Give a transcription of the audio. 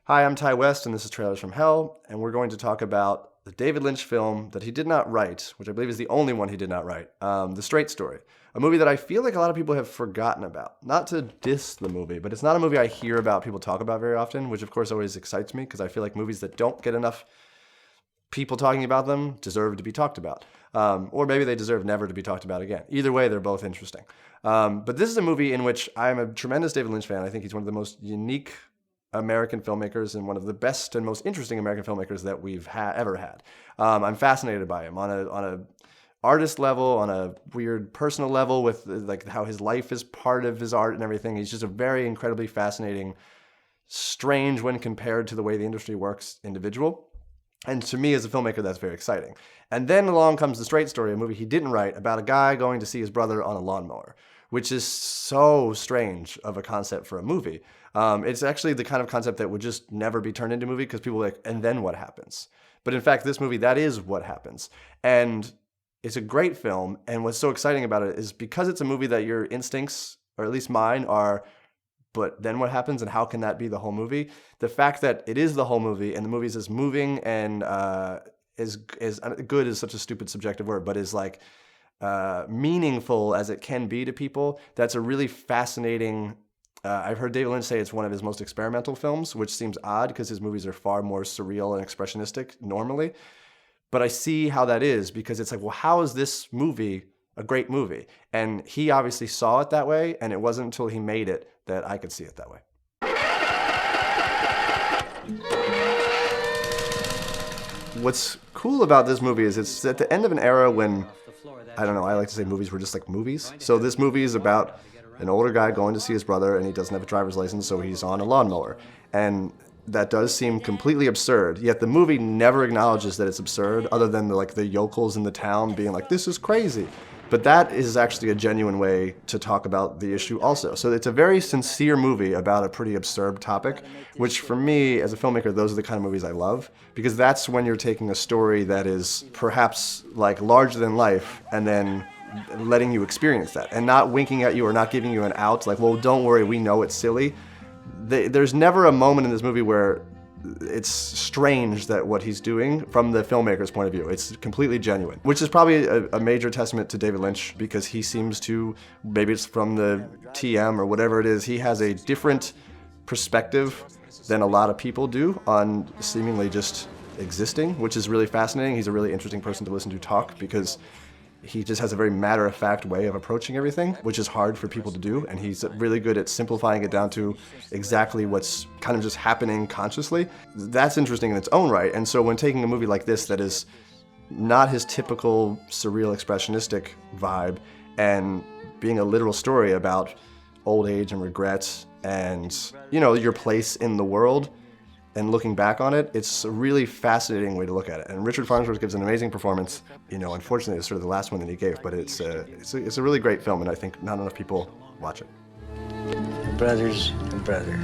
Hi, I'm Ty West, and this is Trailers from Hell, and we're going to talk about the David Lynch film that he did not write, which I believe is the only one he did not write, The Straight Story, a movie that I feel like a lot of people have forgotten about. Not to diss the movie, but it's not a movie I hear about people talk about very often, which of course always excites me, because I feel like movies that don't get enough people talking about them deserve to be talked about. Or maybe they deserve never to be talked about again. Either way, they're both interesting. But this is a movie in which I'm a tremendous David Lynch fan. I think he's one of the most unique American filmmakers and one of the best and most interesting American filmmakers that we've ever had. I'm fascinated by him on a artist level, on a weird personal level, with like how his life is part of his art and everything. He's just a very incredibly fascinating, strange when compared to the way the industry works, individual. And to me, as a filmmaker, that's very exciting. And then along comes The Straight Story, a movie he didn't write, about a guy going to see his brother on a lawnmower, which is so strange of a concept for a movie. It's actually the kind of concept that would just never be turned into a movie, because people are like, and then what happens? But in fact, this movie, that is what happens. And it's a great film. And what's so exciting about it is because it's a movie that your instincts, or at least mine, are, but then what happens and how can that be the whole movie? The fact that it is the whole movie, and the movie is as moving and is good is such a stupid subjective word, but is like meaningful as it can be to people. That's a really fascinating. I've heard David Lynch say it's one of his most experimental films, which seems odd because his movies are far more surreal and expressionistic normally. But I see how that is, because it's like, well, how is this movie a great movie? And he obviously saw it that way, and it wasn't until he made it that I could see it that way. What's cool about this movie is it's at the end of an era when, I don't know, I like to say movies were just like movies. So this movie is about an older guy going to see his brother, and he doesn't have a driver's license, so he's on a lawnmower. And that does seem completely absurd, yet the movie never acknowledges that it's absurd, other than the yokels in the town being like, this is crazy. But that is actually a genuine way to talk about the issue also. So it's a very sincere movie about a pretty absurd topic, which for me, as a filmmaker, those are the kind of movies I love, because that's when you're taking a story that is perhaps like larger than life and then letting you experience that and not winking at you or not giving you an out, like, well, don't worry, we know it's silly. There's never a moment in this movie where it's strange that what he's doing from the filmmaker's point of view. It's completely genuine, which is probably a major testament to David Lynch, because he seems to, maybe it's from the TM or whatever it is, he has a different perspective than a lot of people do on seemingly just existing, which is really fascinating. He's a really interesting person to listen to talk, because he just has a very matter-of-fact way of approaching everything, which is hard for people to do, and he's really good at simplifying it down to exactly what's kind of just happening consciously. That's interesting in its own right, and so when taking a movie like this that is not his typical surreal expressionistic vibe and being a literal story about old age and regrets and, you know, your place in the world, and looking back on it, it's a really fascinating way to look at it. And Richard Farnsworth gives an amazing performance. You know, unfortunately, it's sort of the last one that he gave, but it's a really great film, and I think not enough people watch it. Brothers and brother.